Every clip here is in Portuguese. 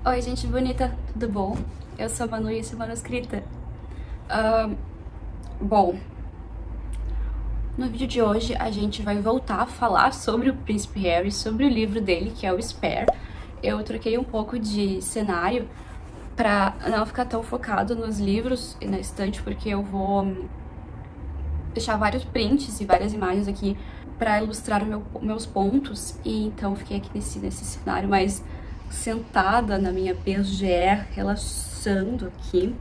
Oi, gente bonita, tudo bom? Eu sou a Manu e esse é o Manuscrita. Bom, no vídeo de hoje a gente vai voltar a falar sobre o Príncipe Harry, sobre o livro dele, que é o Spare. Eu troquei um pouco de cenário pra não ficar tão focado nos livros e na estante, porque eu vou deixar vários prints e várias imagens aqui pra ilustrar meus pontos, e então fiquei aqui nesse cenário mais sentada na minha bergère, relaxando aqui.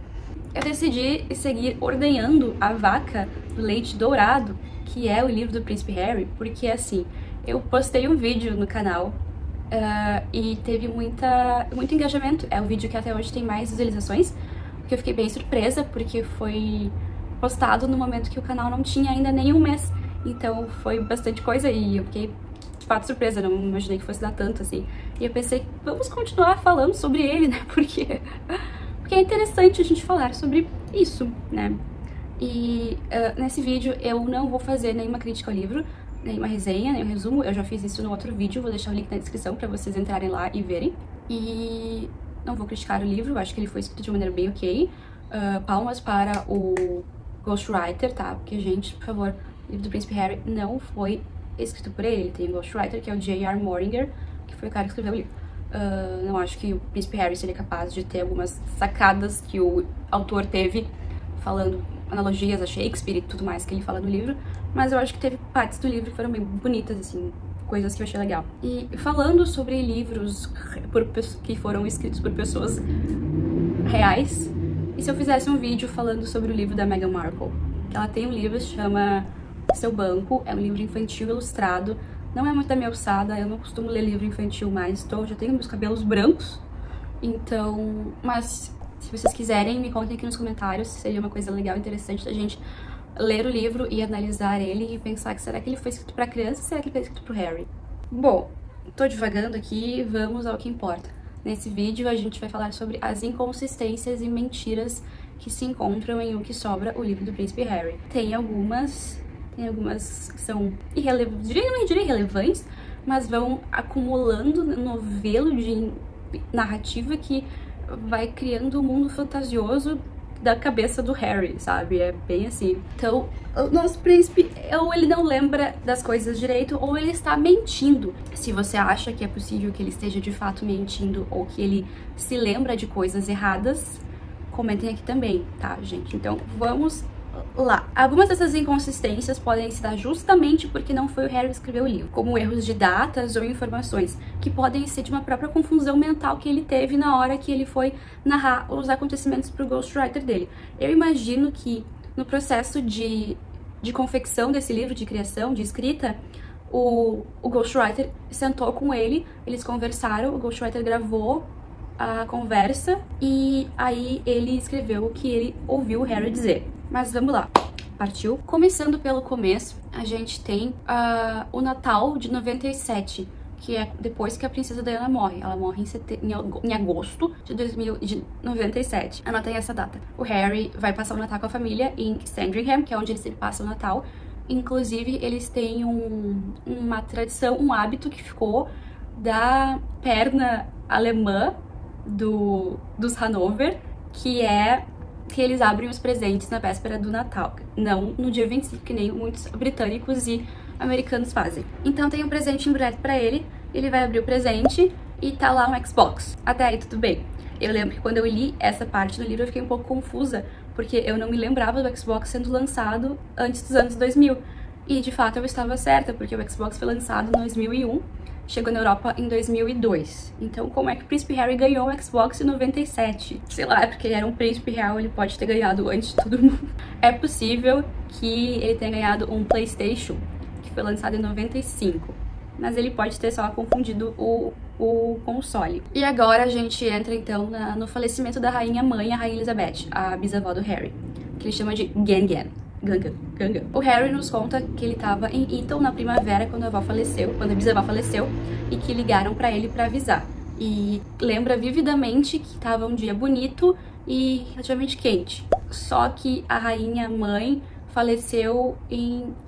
Eu decidi seguir ordenhando a vaca do leite dourado, que é o livro do Príncipe Harry, porque assim, eu postei um vídeo no canal e teve muito engajamento. É o vídeo que até hoje tem mais visualizações, porque eu fiquei bem surpresa, porque foi postado no momento que o canal não tinha ainda nem um mês. Então foi bastante coisa e eu fiquei de fato surpresa, não imaginei que fosse dar tanto assim. E eu pensei, vamos continuar falando sobre ele, né? Porque é interessante a gente falar sobre isso, né? E nesse vídeo eu não vou fazer nenhuma crítica ao livro, nenhuma resenha, nenhum resumo. Eu já fiz isso no outro vídeo, vou deixar o link na descrição pra vocês entrarem lá e verem. E não vou criticar o livro, eu acho que ele foi escrito de uma maneira bem ok. Palmas para o ghostwriter, tá? Porque, gente, por favor, o livro do Príncipe Harry não foi escrito por ele. Ele tem um ghostwriter, que é o J.R. Mooringer, que foi o cara que escreveu o livro. Não acho que o Príncipe Harry seria capaz de ter algumas sacadas que o autor teve, falando analogias a Shakespeare e tudo mais que ele fala no livro, mas eu acho que teve partes do livro que foram bem bonitas, assim, coisas que eu achei legal. E falando sobre livros que foram escritos por pessoas reais, e se eu fizesse um vídeo falando sobre o livro da Meghan Markle? Que ela tem um livro que se chama Seu Banco, é um livro infantil ilustrado, não é muito da minha alçada, eu não costumo ler livro infantil mais, já tenho meus cabelos brancos, então, mas se vocês quiserem, me contem aqui nos comentários, seria uma coisa legal, interessante da gente ler o livro e analisar ele e pensar que será que ele foi escrito pra criança ou será que ele foi escrito pro Harry? Bom, tô divagando aqui, vamos ao que importa. Nesse vídeo a gente vai falar sobre as inconsistências e mentiras que se encontram em O Que Sobra, o livro do Príncipe Harry. Tem algumas que são não diria irrelevantes, mas vão acumulando no novelo de narrativa que vai criando um mundo fantasioso da cabeça do Harry, sabe? É bem assim. Então, o nosso príncipe, ou ele não lembra das coisas direito, ou ele está mentindo. Se você acha que é possível que ele esteja de fato mentindo, ou que ele se lembra de coisas erradas, comentem aqui também, tá, gente? Então, vamos lá. Algumas dessas inconsistências podem se dar justamente porque não foi o Harry que escreveu o livro, como erros de datas ou informações, que podem ser de uma própria confusão mental que ele teve na hora que ele foi narrar os acontecimentos pro ghostwriter dele. Eu imagino que no processo de confecção desse livro, de criação, de escrita, o ghostwriter sentou com ele, eles conversaram, o ghostwriter gravou a conversa e aí ele escreveu o que ele ouviu o Harry dizer. Mas vamos lá, partiu? Começando pelo começo, a gente tem o Natal de 97, que é depois que a princesa Diana morre. Ela morre em agosto de 97. Anotem essa data. O Harry vai passar o Natal com a família em Sandringham, que é onde eles sempre passam o Natal. Inclusive, eles têm uma tradição, um hábito que ficou da perna alemã dos Hanover, que é que eles abrem os presentes na véspera do Natal, não no dia 25, que nem muitos britânicos e americanos fazem. Então tem um presente embrulhado pra ele, ele vai abrir o presente e tá lá um Xbox. Até aí tudo bem. Eu lembro que quando eu li essa parte do livro eu fiquei um pouco confusa, porque eu não me lembrava do Xbox sendo lançado antes dos anos 2000. E de fato eu estava certa, porque o Xbox foi lançado em 2001, chegou na Europa em 2002. Então, como é que o Príncipe Harry ganhou o Xbox em 97? Sei lá, é porque ele era um príncipe real, ele pode ter ganhado antes de todo mundo. É possível que ele tenha ganhado um PlayStation, que foi lançado em 95. Mas ele pode ter só confundido o console. E agora a gente entra, então, no falecimento da rainha mãe, a rainha Elizabeth, a bisavó do Harry, que ele chama de Gangan. O Harry nos conta que ele estava em Eton na primavera quando a bisavó faleceu, e que ligaram pra ele pra avisar. E lembra vividamente que estava um dia bonito e relativamente quente. Só que a rainha mãe faleceu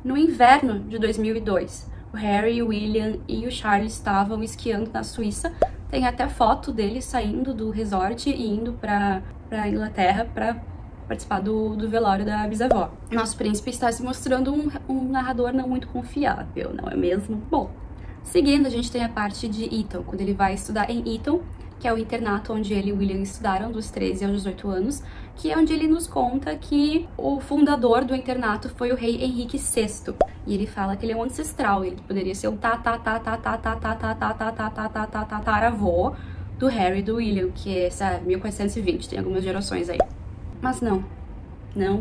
no inverno de 2002. O Harry, o William e o Charles estavam esquiando na Suíça Tem até foto dele saindo do resort e indo pra Inglaterra pra participar do velório da bisavó. Nosso príncipe está se mostrando um narrador não muito confiável, não é mesmo? Bom, seguindo, a gente tem a parte de Eton, quando ele vai estudar em Eton, que é o internato onde ele e o William estudaram dos 13 aos 18 anos, que é onde ele nos conta que o fundador do internato foi o rei Henrique VI. E ele fala que ele é um ancestral, ele poderia ser um tataravô do Harry e do William, que é essa 1420, tem algumas gerações aí. Mas não,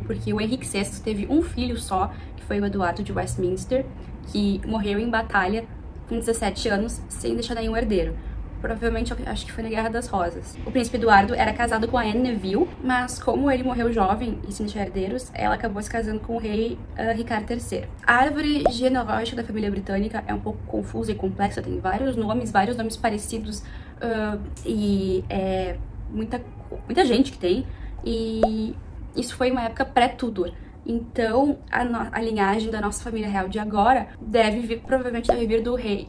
porque o Henrique VI teve um filho só, que foi o Eduardo de Westminster, que morreu em batalha com 17 anos, sem deixar nenhum herdeiro. Provavelmente, acho que foi na Guerra das Rosas. O príncipe Eduardo era casado com a Anne Neville, mas como ele morreu jovem e sem deixar herdeiros, ela acabou se casando com o rei Ricardo III. A árvore genealógica da família britânica é um pouco confusa e complexa, tem vários nomes parecidos, e é muita gente que tem, e isso foi uma época pré-Tudor. Então, a linhagem da nossa família real de agora provavelmente deve vir do rei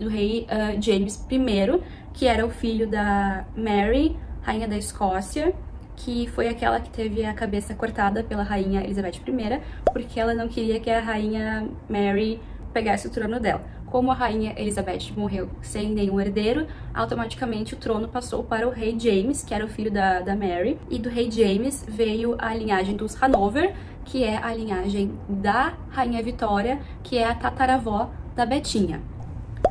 James I, que era o filho da Mary, rainha da Escócia, que foi aquela que teve a cabeça cortada pela rainha Elizabeth I, porque ela não queria que a rainha Mary pegasse o trono dela. Como a rainha Elizabeth morreu sem nenhum herdeiro, automaticamente o trono passou para o rei James, que era o filho da Mary, e do rei James veio a linhagem dos Hanover, que é a linhagem da rainha Vitória, que é a tataravó da Betinha.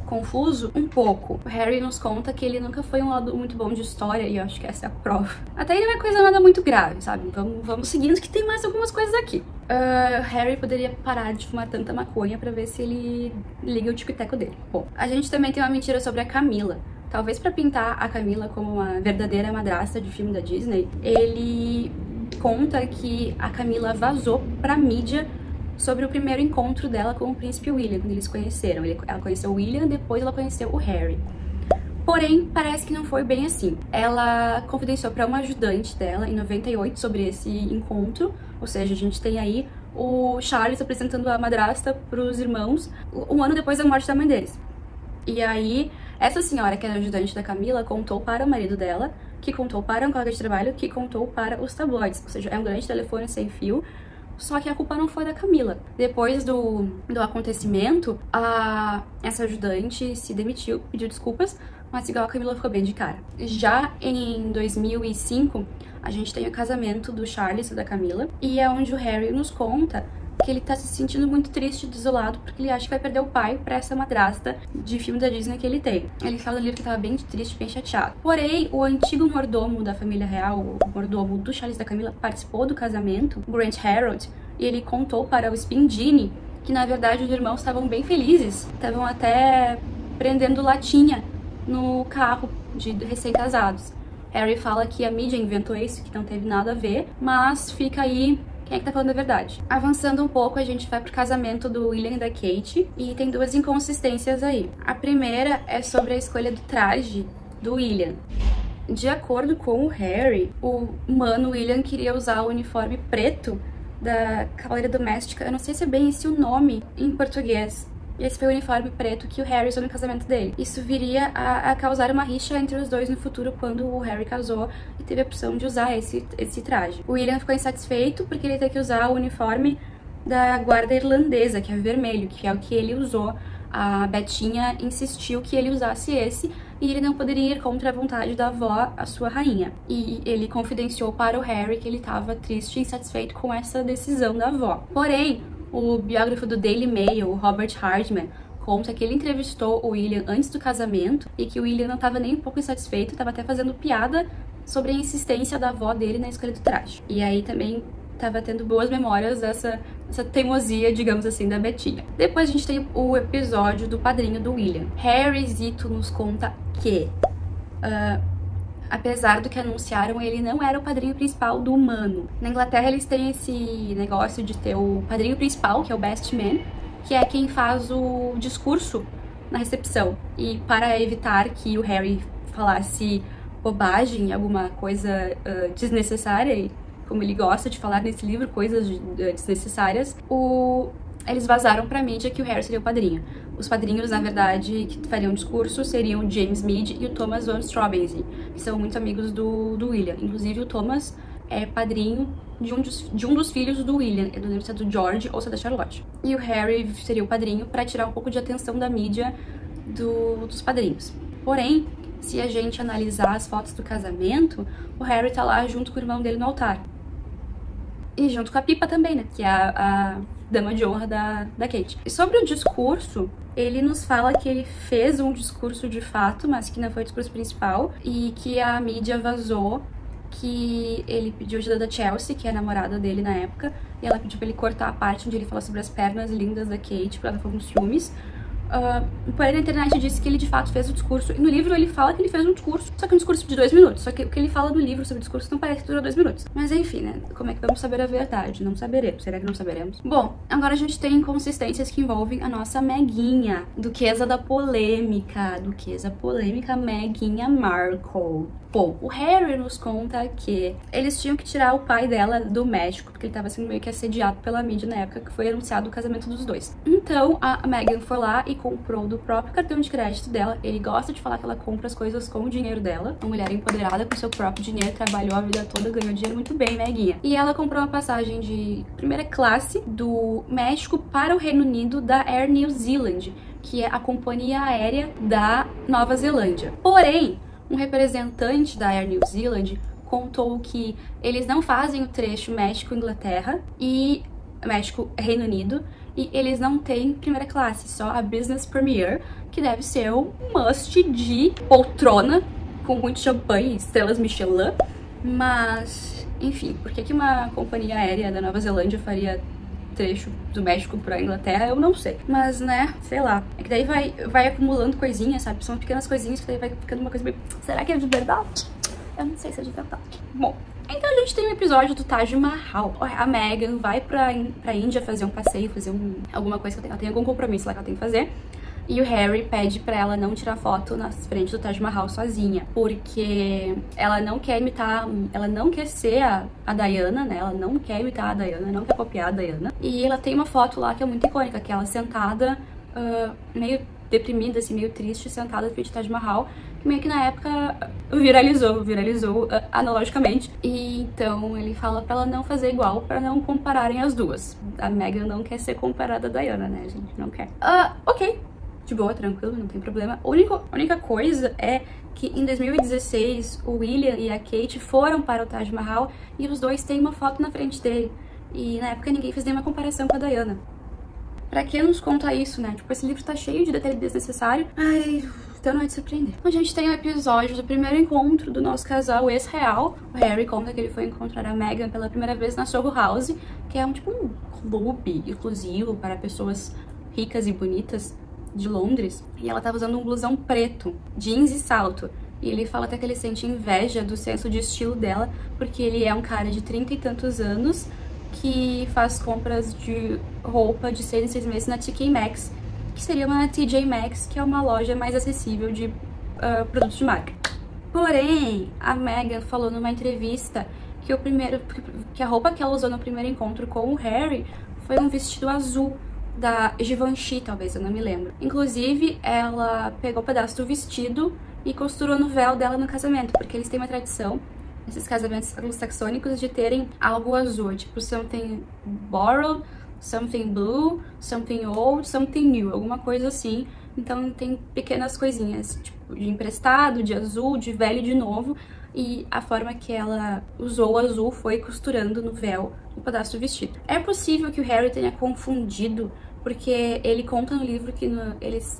Confuso? Um pouco. O Harry nos conta que ele nunca foi um lado muito bom de história, e eu acho que essa é a prova. Até aí não é coisa nada muito grave, sabe? Vamos seguindo que tem mais algumas coisas aqui. Harry poderia parar de fumar tanta maconha pra ver se ele liga o tico-teco dele. Bom, a gente também tem uma mentira sobre a Camila. Talvez pra pintar a Camila como uma verdadeira madrasta de filme da Disney, ele conta que a Camila vazou pra mídia sobre o primeiro encontro dela com o príncipe William, quando eles se conheceram. Ela conheceu o William, depois ela conheceu o Harry. Porém, parece que não foi bem assim. Ela confidenciou para uma ajudante dela em 98 sobre esse encontro, ou seja, a gente tem aí o Charles apresentando a madrasta para os irmãos um ano depois da morte da mãe deles. E aí, essa senhora, que era ajudante da Camila, contou para o marido dela, que contou para um colega de trabalho, que contou para os tabloides, ou seja, é um grande telefone sem fio. Só que a culpa não foi da Camila. Depois do acontecimento, essa ajudante se demitiu, pediu desculpas, mas igual a Camila ficou bem de cara. Já em 2005, a gente tem o casamento do Charles e da Camila, e é onde o Harry nos conta que ele tá se sentindo muito triste e desolado porque ele acha que vai perder o pai pra essa madrasta de filme da Disney que ele tem. Ele fala no livro que tava bem triste, bem chateado. Porém, o antigo mordomo da família real, o mordomo do Charles e da Camila, participou do casamento, Grant Harold, e ele contou para o Spindini que, na verdade, os irmãos estavam bem felizes. Estavam até prendendo latinha no carro de recém-casados. Harry fala que a mídia inventou isso, que não teve nada a ver, mas fica aí quem é que tá falando a verdade. Avançando um pouco, a gente vai pro casamento do William e da Kate, e tem duas inconsistências aí. A primeira é sobre a escolha do traje do William. De acordo com o Harry, o mano William queria usar o uniforme preto da Cavalaria Doméstica. Eu não sei se é bem esse o nome em português. E esse foi o uniforme preto que o Harry usou no casamento dele. Isso viria a causar uma rixa entre os dois no futuro, quando o Harry casou e teve a opção de usar esse traje. O William ficou insatisfeito porque ele ia ter que usar o uniforme da guarda irlandesa, que é vermelho, que é o que ele usou. A Betinha insistiu que ele usasse esse, e ele não poderia ir contra a vontade da avó, a sua rainha. E ele confidenciou para o Harry que ele estava triste e insatisfeito com essa decisão da avó. Porém, o biógrafo do Daily Mail, o Robert Hardman, conta que ele entrevistou o William antes do casamento e que o William não estava nem um pouco insatisfeito, estava até fazendo piada sobre a insistência da avó dele na escolha do traje. E aí também estava tendo boas memórias dessa teimosia, digamos assim, da Betinha. Depois a gente tem o episódio do padrinho do William. Harry Zito nos conta que, apesar do que anunciaram, ele não era o padrinho principal do humano. Na Inglaterra eles têm esse negócio de ter o padrinho principal, que é o best man, que é quem faz o discurso na recepção. E para evitar que o Harry falasse bobagem, alguma coisa desnecessária, como ele gosta de falar nesse livro, coisas desnecessárias, o eles vazaram pra mídia que o Harry seria o padrinho. Os padrinhos, na verdade, que fariam o discurso seriam o James Mead e o Thomas Van Straubenzee, que são muito amigos do William. Inclusive, o Thomas é padrinho de um dos filhos do William. Eu não lembro se é do George ou se é da Charlotte. E o Harry seria o padrinho pra tirar um pouco de atenção da mídia dos padrinhos. Porém, se a gente analisar as fotos do casamento, o Harry tá lá junto com o irmão dele no altar. E junto com a Pippa também, né? Que é a dama de honra da Kate. E sobre o discurso, ele nos fala que ele fez um discurso de fato, mas que não foi o discurso principal. E que a mídia vazou que ele pediu ajuda da Chelsea, que é a namorada dele na época. E ela pediu pra ele cortar a parte onde ele fala sobre as pernas lindas da Kate, pra ela ficar com ciúmes. Porém, na internet disse que ele de fato fez o discurso. E no livro ele fala que ele fez um discurso, só que um discurso de 2 minutos. Só que o que ele fala no livro sobre o discurso não parece que dura 2 minutos. Mas enfim, né? Como é que vamos saber a verdade? Não saberemos. Será que não saberemos? Bom, agora a gente tem inconsistências que envolvem a nossa Meguinha, duquesa da polêmica. Duquesa polêmica Meguinha Markle. Bom, o Harry nos conta que eles tinham que tirar o pai dela do México, porque ele tava sendo meio que assediado pela mídia na época que foi anunciado o casamento dos dois. Então, a Meghan foi lá e comprou do próprio cartão de crédito dela. Ele gosta de falar que ela compra as coisas com o dinheiro dela. Uma mulher empoderada com seu próprio dinheiro, trabalhou a vida toda, ganhou dinheiro muito bem, Meguinha. E ela comprou uma passagem de primeira classe do México para o Reino Unido da Air New Zealand, que é a companhia aérea da Nova Zelândia. Porém, um representante da Air New Zealand contou que eles não fazem o trecho México-Inglaterra e México-Reino Unido, e eles não têm primeira classe, só a Business Premier, que deve ser um must de poltrona, com muito champanhe e estrelas Michelin. Mas, enfim, por que uma companhia aérea da Nova Zelândia faria trecho do México pra Inglaterra, eu não sei. Mas, né, sei lá. É que daí vai acumulando coisinhas, sabe? São pequenas coisinhas que daí vai ficando uma coisa meio... Será que é de verdade? Eu não sei se é de verdade. Bom, então a gente tem um episódio do Taj Mahal. A Meghan vai pra Índia fazer um passeio, fazer alguma coisa que ela tem algum compromisso lá que ela tem que fazer. E o Harry pede pra ela não tirar foto na frente do Taj Mahal sozinha, porque ela não quer imitar, ela não quer ser a Diana, né? Ela não quer imitar a Diana, não quer copiar a Diana. E ela tem uma foto lá que é muito icônica, que ela sentada, meio deprimida, assim, meio triste, sentada na frente do Taj Mahal, que meio que na época viralizou analogicamente. E então ele fala pra ela não fazer igual, pra não compararem as duas. A Meghan não quer ser comparada a Diana, né, gente? Não quer. Ok. De boa, tranquilo, não tem problema. A única coisa é que em 2016 o William e a Kate foram para o Taj Mahal e os dois têm uma foto na frente dele. E na época ninguém fez nenhuma comparação com a Diana. Pra que nos conta isso, né? Tipo, esse livro tá cheio de detalhe desnecessário. Ai, então não é de surpreender. A gente tem um episódio do primeiro encontro do nosso casal ex-real. O Harry conta que ele foi encontrar a Meghan pela primeira vez na Soho House, que é tipo um clube exclusivo para pessoas ricas e bonitas de Londres, e ela tava usando um blusão preto, jeans e salto. E ele fala até que ele sente inveja do senso de estilo dela, porque ele é um cara de 30 e tantos anos que faz compras de roupa de 6 em 6 meses na TK Maxx, que seria uma TJ Maxx, que é uma loja mais acessível de produtos de marca. Porém, a Meghan falou numa entrevista que a roupa que ela usou no primeiro encontro com o Harry foi um vestido azul da Givenchy, talvez, eu não me lembro. Inclusive, ela pegou um pedaço do vestido e costurou no véu dela no casamento, porque eles têm uma tradição, esses casamentos anglo-saxônicos, de terem algo azul, tipo something borrowed, something blue, something old, something new, alguma coisa assim. Então tem pequenas coisinhas, tipo de emprestado, de azul, de velho, de novo. E a forma que ela usou o azul foi costurando no véu um pedaço do vestido. É possível que o Harry tenha confundido, porque ele conta no livro que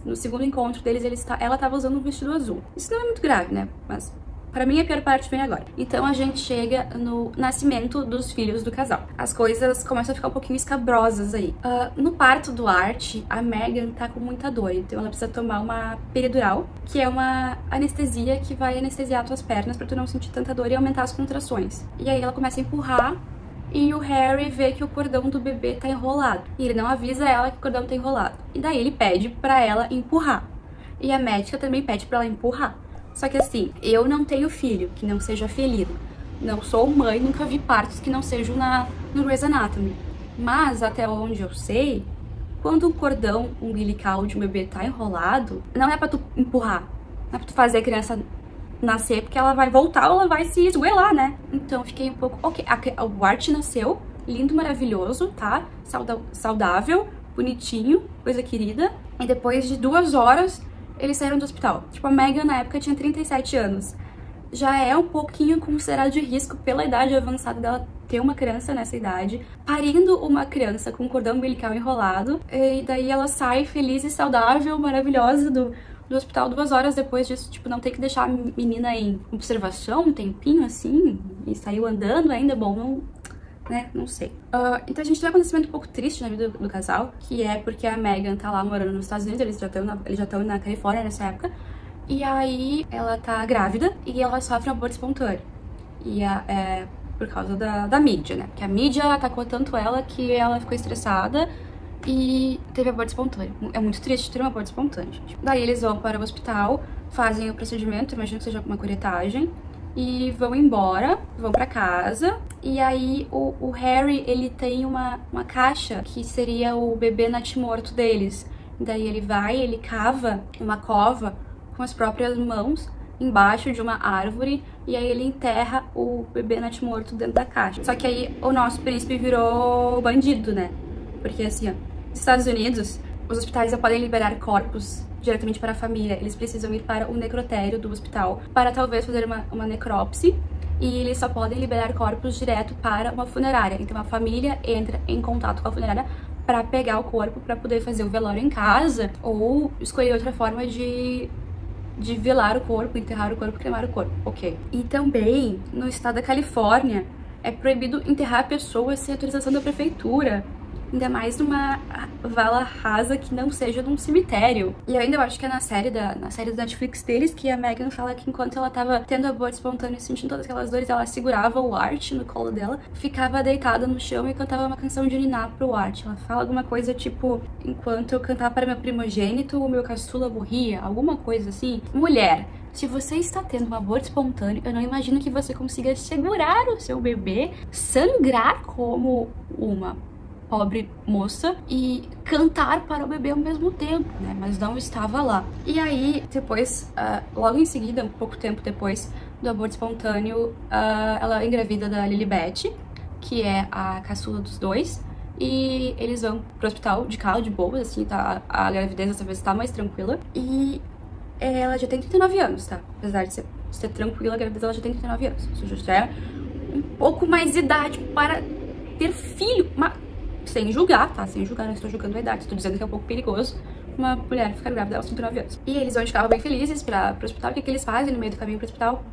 no segundo encontro deles ela estava usando um vestido azul. Isso não é muito grave, né? Mas pra mim a pior parte vem agora. Então a gente chega no nascimento dos filhos do casal. As coisas começam a ficar um pouquinho escabrosas aí. No parto do Art, a Meghan tá com muita dor, então ela precisa tomar uma peridural, que é uma anestesia que vai anestesiar tuas pernas pra tu não sentir tanta dor e aumentar as contrações. E aí ela começa a empurrar, e o Harry vê que o cordão do bebê tá enrolado. E ele não avisa ela que o cordão tá enrolado. E daí ele pede pra ela empurrar. E a médica também pede pra ela empurrar. Só que assim, eu não tenho filho que não seja felino. Não sou mãe, nunca vi partos que não sejam no Grey's Anatomy. Mas, até onde eu sei, quando o cordão umbilical de um bebê tá enrolado, não é pra tu empurrar, não é pra tu fazer a criança nascer, porque ela vai voltar ou ela vai se esgoelar, né? Então fiquei um pouco... Ok, o Art nasceu, lindo, maravilhoso, tá? Saudável, bonitinho, coisa querida. E depois de 2 horas, eles saíram do hospital. Tipo, a Megan na época tinha 37 anos. Já é um pouquinho considerado de risco pela idade avançada dela ter uma criança nessa idade, parindo uma criança com cordão umbilical enrolado, e daí ela sai feliz e saudável, maravilhosa do hospital 2 horas depois disso. Tipo, não tem que deixar a menina em observação um tempinho assim, e saiu andando ainda, bom, não, né, não sei. Então a gente tem um acontecimento um pouco triste na vida do casal, que é porque a Megan tá lá morando nos Estados Unidos, eles já estão na Califórnia nessa época, e aí ela tá grávida e ela sofre um aborto espontâneo. E por causa da mídia, né? Porque a mídia atacou tanto ela que ela ficou estressada e teve aborto espontâneo. É muito triste ter um aborto espontâneo, gente. Daí eles vão para o hospital, fazem o procedimento, imagino que seja uma curetagem, e vão embora, vão pra casa. E aí o Harry, ele tem uma caixa que seria o bebê natimorto deles. Daí ele cava uma cova com as próprias mãos embaixo de uma árvore, e aí ele enterra o bebê natimorto dentro da caixa. Só que aí o nosso príncipe virou bandido, né? Porque assim, ó, nos Estados Unidos, os hospitais já podem liberar corpos diretamente para a família. Eles precisam ir para o necrotério do hospital para talvez fazer uma necrópsia, e eles só podem liberar corpos direto para uma funerária. Então a família entra em contato com a funerária para pegar o corpo, para poder fazer o velório em casa, ou escolher outra forma de velar o corpo, enterrar o corpo, cremar o corpo, ok. E também, no estado da Califórnia, é proibido enterrar pessoas sem autorização da prefeitura, ainda mais numa vala rasa que não seja num cemitério. E eu ainda acho que é na série do Netflix deles que a Megan fala que enquanto ela tava tendo aborto espontâneo e sentindo todas aquelas dores, ela segurava o Art no colo dela, ficava deitada no chão e cantava uma canção de niná pro Art. Ela fala alguma coisa tipo, enquanto eu cantava para meu primogênito, o meu caçula morria, alguma coisa assim. Mulher, se você está tendo um aborto espontâneo, eu não imagino que você consiga segurar o seu bebê, sangrar como uma pobre moça e cantar para o bebê ao mesmo tempo, né? Mas não estava lá. E aí, depois, logo em seguida, um pouco tempo depois do aborto espontâneo, ela engravida da Lilibet, que é a caçula dos dois, e eles vão pro hospital de carro, de boa, assim, tá? A gravidez dessa vez tá mais tranquila. E ela já tem 39 anos, tá? Apesar de ser tranquila, a gravidez ela já tem 39 anos. Ou seja, já é um pouco mais de idade para ter filho, sem julgar, tá? Sem julgar, não estou julgando a idade, estou dizendo que é um pouco perigoso uma mulher ficar grávida aos 39 anos. E eles vão de carro bem felizes pro hospital. O que eles fazem no meio do caminho pro hospital?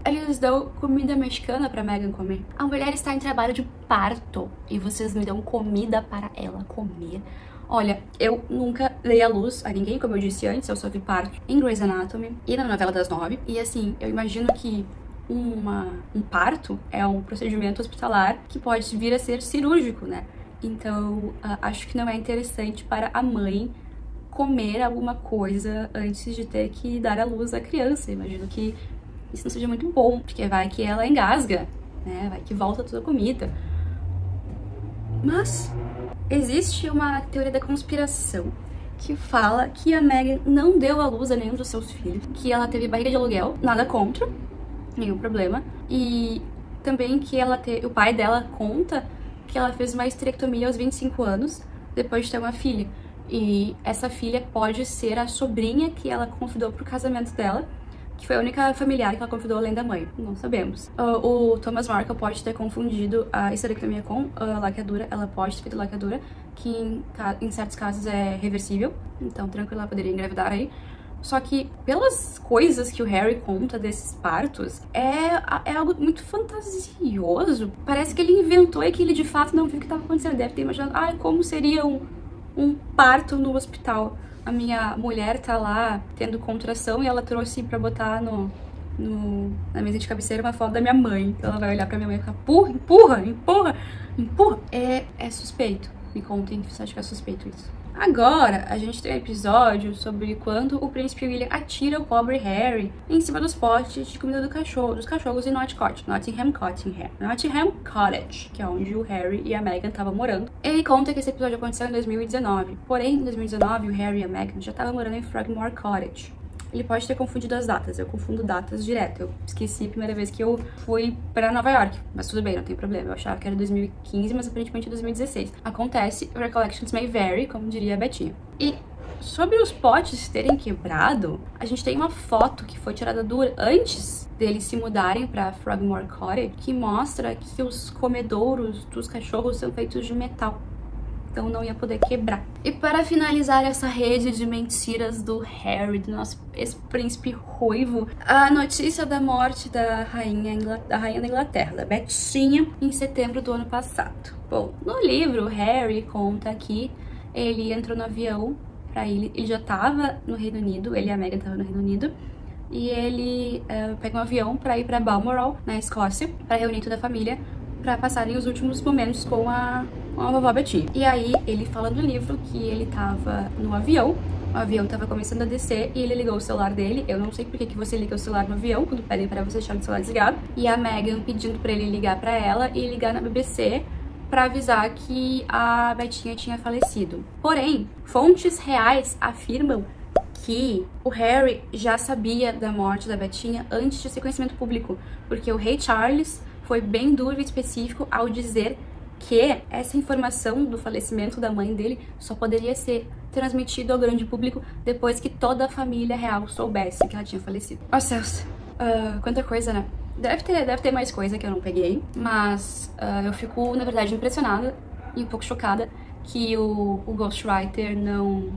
Eles dão comida mexicana pra Megan comer. A mulher está em trabalho de parto e vocês me dão comida para ela comer. Olha, eu nunca dei à luz a ninguém, como eu disse antes, eu só vi parto em Grey's Anatomy e na novela das 9. E assim, eu imagino que um parto é um procedimento hospitalar que pode vir a ser cirúrgico, né? Então, acho que não é interessante para a mãe comer alguma coisa antes de ter que dar à luz à criança. Imagino que isso não seja muito bom, porque vai que ela engasga, né? Vai que volta toda a comida. Mas existe uma teoria da conspiração que fala que a Megan não deu à luz a nenhum dos seus filhos, que ela teve barriga de aluguel, nada contra, nenhum problema, e também que o pai dela conta que ela fez uma esterectomia aos 25 anos, depois de ter uma filha, e essa filha pode ser a sobrinha que ela convidou pro casamento dela, que foi a única familiar que ela convidou além da mãe, não sabemos. O Thomas Markle pode ter confundido a esterectomia com a laqueadura, ela pode ter feito laqueadura, que em certos casos é reversível, então tranquilo, ela poderia engravidar aí. Só que, pelas coisas que o Harry conta desses partos, é algo muito fantasioso. Parece que ele inventou e que ele de fato não viu o que estava acontecendo. Deve ter imaginado, como seria um parto no hospital. A minha mulher tá lá tendo contração e ela trouxe pra botar na mesa de cabeceira uma foto da minha mãe. Então ela vai olhar pra minha mãe e ficar, empurra. É suspeito. Me contem se você acha que é suspeito isso. Agora, a gente tem um episódio sobre quando o príncipe William atira o pobre Harry em cima dos potes de comida dos cachorros em Nottingham Cottage, que é onde o Harry e a Meghan estavam morando. Ele conta que esse episódio aconteceu em 2019, porém, em 2019, o Harry e a Meghan já estavam morando em Frogmore Cottage. Ele pode ter confundido as datas, eu confundo datas direto. Eu esqueci a primeira vez que eu fui pra Nova York, mas tudo bem, não tem problema. Eu achava que era 2015, mas aparentemente é 2016. Acontece, recollections may vary, como diria a Betinha. E sobre os potes terem quebrado, a gente tem uma foto que foi tirada antes deles se mudarem pra Frogmore Cottage, que mostra que os comedouros dos cachorros são feitos de metal. Então não ia poder quebrar. E para finalizar essa rede de mentiras do Harry, do nosso ex-príncipe ruivo, a notícia da morte da rainha da Inglaterra, da Betinha, em setembro do ano passado. Bom, no livro, Harry conta que ele entrou no avião pra ele já tava no Reino Unido, ele e a Meghan estavam no Reino Unido, e ele pegou um avião pra ir pra Balmoral, na Escócia, pra reunir toda a família, pra passarem os últimos momentos com a vovó Betinha. E aí, ele fala no livro que ele tava no avião, o avião tava começando a descer e ele ligou o celular dele. Eu não sei por que você liga o celular no avião, quando pedem pra você deixar o celular desligado. E a Meghan pedindo pra ele ligar pra ela e ligar na BBC pra avisar que a Betinha tinha falecido. Porém, fontes reais afirmam que o Harry já sabia da morte da Betinha antes de ser conhecimento público, porque o rei Charles foi bem duro e específico ao dizer que essa informação do falecimento da mãe dele só poderia ser transmitido ao grande público depois que toda a família real soubesse que ela tinha falecido. Oh, céus, quanta coisa, né? Deve ter mais coisa que eu não peguei, mas eu fico, na verdade, impressionada e um pouco chocada que o ghostwriter não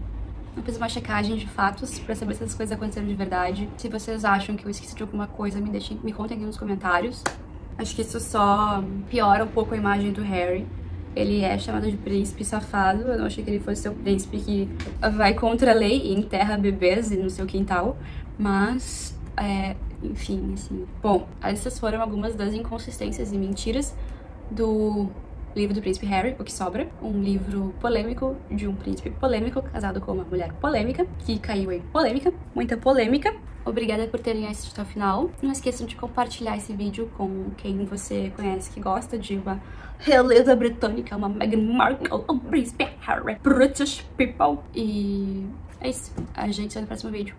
fez uma checagem de fatos pra saber se as coisas aconteceram de verdade. Se vocês acham que eu esqueci de alguma coisa, me contem aqui nos comentários. Acho que isso só piora um pouco a imagem do Harry. Ele é chamado de príncipe safado. Eu não achei que ele fosse ser o príncipe que vai contra a lei e enterra bebês no seu quintal. Mas, enfim, assim... Bom, essas foram algumas das inconsistências e mentiras do livro do Príncipe Harry, O que Sobra. Um livro polêmico de um príncipe polêmico casado com uma mulher polêmica, que caiu em polêmica, muita polêmica. Obrigada por terem assistido ao final. Não esqueçam de compartilhar esse vídeo com quem você conhece que gosta de uma realeza britânica, uma Meghan Markle, um príncipe Harry, British people. E é isso. A gente se vê no próximo vídeo.